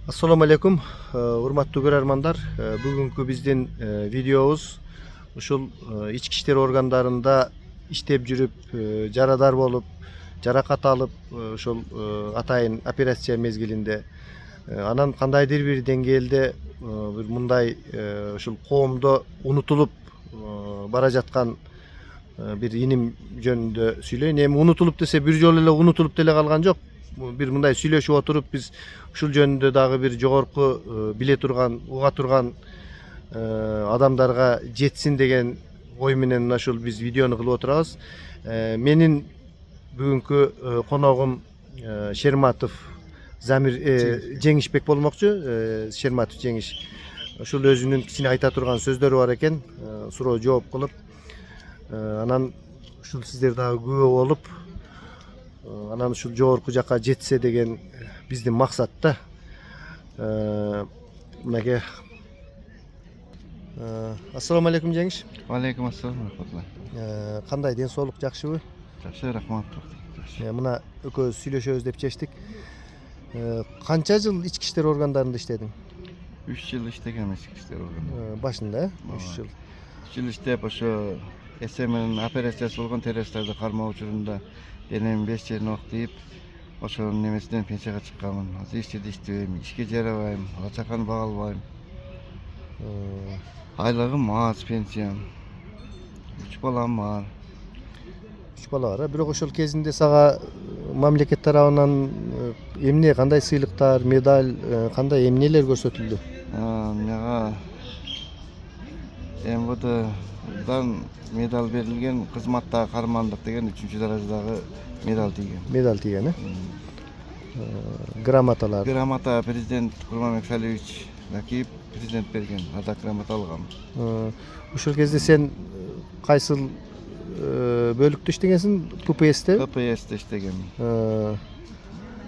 Assalamu alaikum, урматтуу көрөрмандар. Бүгүнкү биздин видеобуз ушул ички иштер органдарында иштеп жүрүп, жарадар болуп, жаракат алып, ушул атайын операция мезгилинде анан кандайдыр бир деңгээлде бир мындай ушул коомдо унутулуп бара жаткан бир иним жөнүндө сүйлөйүн. Эми унутулуп десе бир жолу эле унутулуп деле калган жок. Бир мындай сүйлөшүп отуруп биз ушул жөнүндө дагы бир жогорку биле турган, уга турган адамдарга жетсин деген ой менен мына ушул биз видеону кылып отурабыз. Менин бүгүнкү коногум Шерматов Замир Жеңишбек болмокчу. Шерматов Жеңиш. Ушул өзүнүн кичине айта турган сөздөрү бар экен. Суроо жооп кылып, анан ушул сиздер дагы күбө болуп, анан ушул жогорку жака жетсе деген биздин максат да. Мынакей. Ассаламу алейкум Жеңиш. Алейкум ассалам. Кандай, ден соолук жакшыбы? Жакшы, рахмат. Мына экөөбүз сүйлөшөбүз деп чечтик. Канча жыл ички иштер органдарында иштедиң? 3 жыл иштегем ички иштер органында. Башында 3 жыл. 3 жыл иштеп, ошо эсемин операциясы болгон террористтерди кармоо учурунда денемин 5 жерине ок тийип, ошонун немесинен пенсияга чыкканмын. Азыр эч жерде иштебейм, ишке жарабайм, ала-чаканы бага албайм. Айлыгым аз, пенсиям. 3 балам бар. 3 бала бар. Бирок ошол кезинде сага мамлекет тарабынан эмне, кандай сыйлыктар, медаль, кандай эмнелер көрсөтүлдү? Мага МВДдан медаль берилген, кызматтагы каармандык деген 3-чү даражадагы медаль тийген. Медаль тийген, грамоталар. Грамота президент Курманбек Салиевич Накиев президент берген, ардак грамота алгам. Ушул кезде сен кайсыл бөлүктө иштегенсиң? ППСте? ППСте иштегем.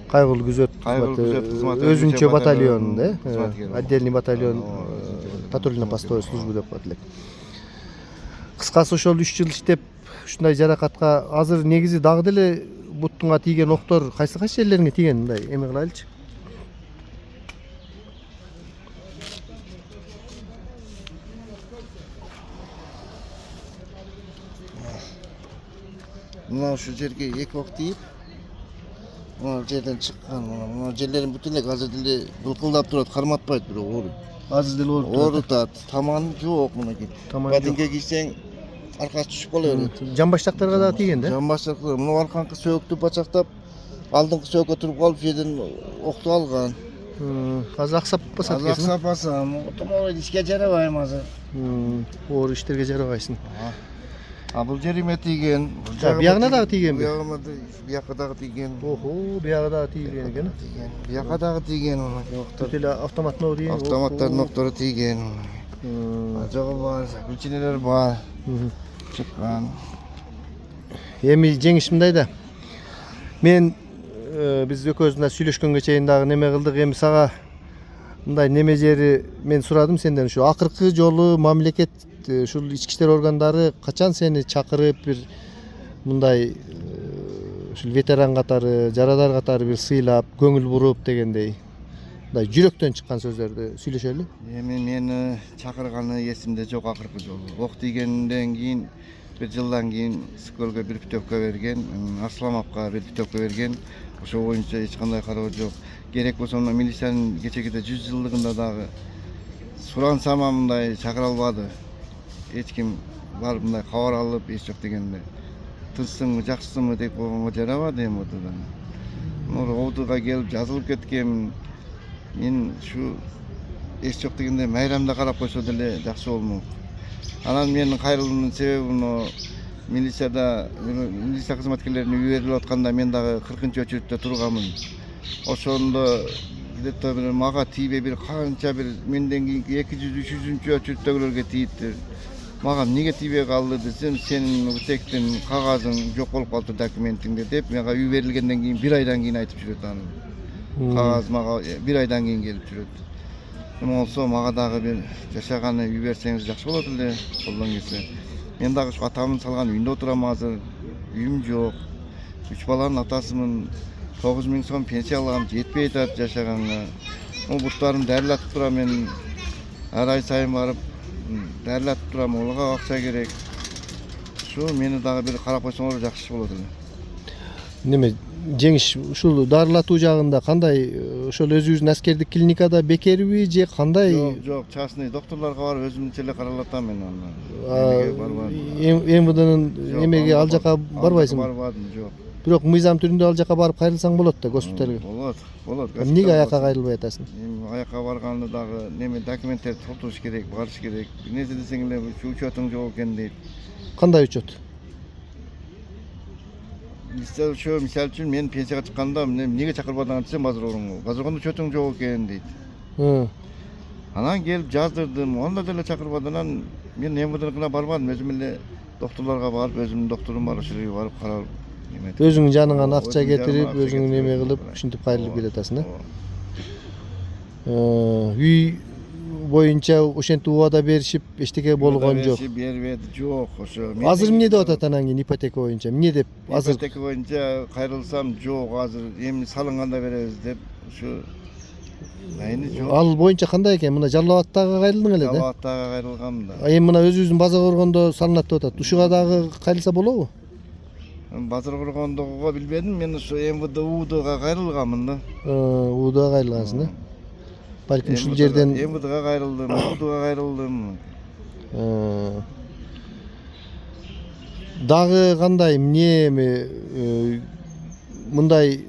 Кайгылуу күзөт кызматы өзүнчө батальонунда, отдельный батальон патрульный постовой службы деп коет элек. Кыскасы ошол 3 жыл иштеп ушундай жаракатка азыр негизи дагы деле буттуңа тийген октор кайсы жерлериңе тийген? Мындай эме кылайлычы. Мына ушул жерге 2 ок тийип, мына жерден чыккан, мына жерлерим бүт эле азыр деле былкылдап турат, карматпайт, бирок ооруйт. Азыр деле ооруп турат. Оорутат, таман жок мынакей. Бадинге кийсең аркасы түшүп кала берет. Жамбаштактарга дагы тийген да? Жамбаштактар, мына арканкы сөөктү бачактап, алдыңкы сөөккө туруп калып, жерден окту алган. Азыр аксап басат экенсиң. Аксап басам, отомой ишке жарабайм азыр. Оор иштерге жарабайсың. Бул жериме тийген. Биягына дагы тийгенби? Биякка дагы тийген. Охо, биягы дагы тийген экен. Биякка дагы тийген. Бүт эле автоматтуу тийген. Автоматтардын октору тийген. Жогу бар, күчүнөлөр бар. Чыккан. Эми Жеңиш мындай да. Мен биз экөөбүз мына сүйлөшкөнгө чейин дагы неме кылдык. Эми сага мындай неме жери мен сурадым сенден, ушу акыркы жолу мамлекет ушул ички иштер органдары качан сени чакырып бир мындай ушул ветеран катары, жарадар катары бир сыйлап, көңүл буруп дегендей мындай жүрөктөн чыккан сөздөрдү сүйлөшөлү. Эми мени чакырганы эсимде жок акыркы жолу. Ок тийгенден кийин бир жылдан кийин Скөлгө бир путевка берген, Асламовго бир путевка берген. Ошо боюнча эч кандай кароо жок. Керек болсо мына милициянын кечегиде 100 жылдыгында дагы сурансам мындай чакыра албады. Эч ким барып мындай кабар алып, эч жок дегенде. Тынчсыңбы, жакшысыңбы деп койгонго жарабады эми ортодон. Мына ОДга келип жазылып кеткем. Мен ушу эч жок дегенде майрамда карап койсо деле жакшы болмок. Анан менин кайрылуумдун себеби милиция кызматкерлерине үй берилип атканда мен дагы 40-чы очередте турганмын. Ошондо где-то бир мага тийбей бир канча бир менден кийинки 200-300-чү очередтегилерге тийиптир. Мага эмнеге тийбей калды десем, сенин утектин кагазың жок болуп калды, документиңде деп, мага үй берилгенден кийин 1 айдан кийин айтып жүрөт аны. Кагаз мага 1 айдан кийин келип жүрөт. Эми болсо мага дагы бир жашаганы үй берсеңиз жакшы болот эле, колдон келсе. Мен дагы ушу атамдын салган үйүндө отурам азыр. Үйүм жок. 3 баланын атасымын. 9000 сом пенсия алгам, жетпей атат жашаганга. O buttlarım dərlatып turam, men her ay sayın barıp dərlatып turam, olga akça gerek. Şu meni dagı bir karap koysoңор жакшы болот эле. Неме жеңиш ушул дарылатуу жагында кандай ошол өзүбүздүн аскердик клиникада бекерби же кандай? Жок, частный докторлорго барып өзүмчө эле каралатам мен аны. МВДнын эмеге ал жака барбайсыңбы? Барбадым, жок. Бирок мыйзам түрүндө ал жака барып кайрылсаң болот да госпиталга. Болот. Эмнеге аякка кайрылбай атасың? Аякка барганда дагы неме документтерди толтуруш керек, барыш керек. Эмнеси десең эле учетуң жок экен дейт. Кандай учет? Мисалы үчүн мен пенсияга чыкканда эмнеге чакырбадың десем, базаргондо учетуң жок экен дейт. Анан келип жаздырдым, анда деле чакырбадан мен МВДныкына барбадым, өзүм эле докторлорго барып, өзүмдүн докторум бар, ошол жерге барып карап Өзүңүн жаныңан акча кетирип, өзүңүн эме кылып, ушинтип кайрылып келатасың, Үй боюнча ошентип убада беришип, эчтеке болгон жок. Бербеди, жок, ошо. Азыр эмне деп атат анан кийин ипотека боюнча? Эмне деп азыр? Ипотека боюнча кайрылсам жок, азыр эми салынганда беребиз деп, ушу айны жок. Ал боюнча кандай экен? Мына Жалал Абадтагы кайрылдың эле да? Жалал Абадтагы кайрылгам да. Эми мына өзүбүздүн база коргондо салынат деп атат. Ушуга дагы кайрылса болобу? Базар коргондогуга билбедим, мен ушу МВД УДга кайрылганмын да. УДга кайрылгансың да? Балким ушул жерден МВДга кайрылдым, УДга кайрылдым. Дагы кандай эмне мындай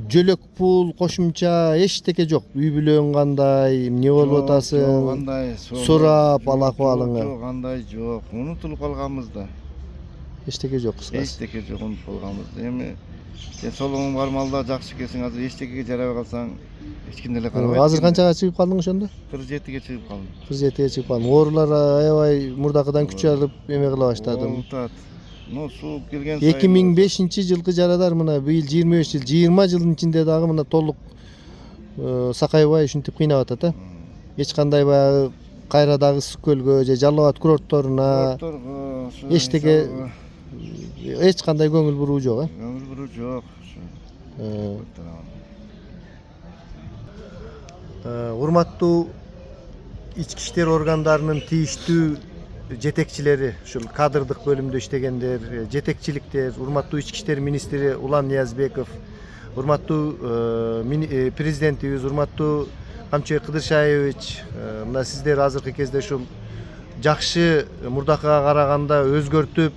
жөлөк пул кошумча эчтеке жок. Үй бүлөң кандай, эмне болуп атасың? Кандай сурап ал акыбалыңа? Жок, андай жок. Унутулуп калганбыз да. Эчтеке жок кыскасы. Эчтеке жок, унутуп калганбыз. Эми денсаулыгың бар малда жакшы экенсиң, азыр эчтекеге жарабай калсаң, эч ким деле карабайт. Азыр канчага чыгып калдың ошондо? 47ге чыгып калдым. 47ге чыгып калдың. Оорулар аябай мурдакыдан күч алып эме кыла баштады. Сууп келген сайын 2005-жылкы жарадар мына быйыл 25 жыл, 20 жылдын ичинде дагы мына толук сакайбай ушинтип кыйнап атат, Эч кандай баягы кайрадагы ысык көлгө же Жалал Абад курортторуна эчтеке эч кандай көңүл буруу жок, Көңүл буруу жок. Урматтуу ички иштер органдарынын тийиштүү жетекчилери, ушул кадрдык бөлүмдө иштегендер, жетекчиликтер, урматтуу ички иштер министри Улан Ниязбеков, урматтуу президентибиз, урматтуу Камчыбек Кыдыршаевич, мына сиздер азыркы кезде ушул жакшы мурдакыга караганда өзгөртүп,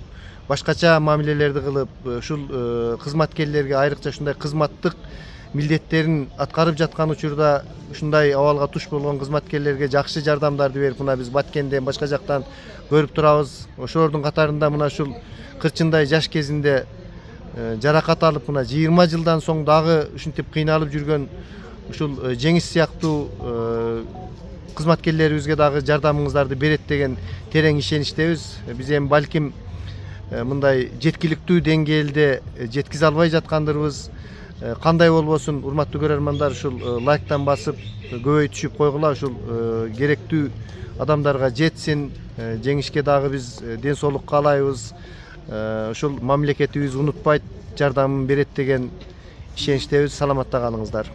башкача мамилелерди кылып, ушул кызматкерлерге айрыкча ушундай кызматтык милдеттерин аткарып жаткан учурда ушундай абалга туш болгон кызматкерлерге жакшы жардамдарды берип, мына биз Баткенден башка жактан көрүп турабыз. Ошолордун катарында мына ушул кырчындай жаш кезинде жаракат алып, мына 20 жылдан соң дагы ушинтип кыйналып жүргөн ушул Жеңиш сыяктуу кызматкерлерибизге дагы жардамыңыздарды берет деген терең ишеничтебиз. Биз эми балким мындай жеткиликтүү деңгээлде жеткизе албай жаткандырбыз. Кандай болбосун, урматтуу көрөрмандар, ушул лайктан басып көбөйтүшүп койгула, ушул керектүү адамдарга жетсин. Жеңишке дагы биз ден соолук каалайбыз. Ушул мамлекетибиз унутпайт, жардамын берет деген ишеничтебиз. Саламатта калыңыздар.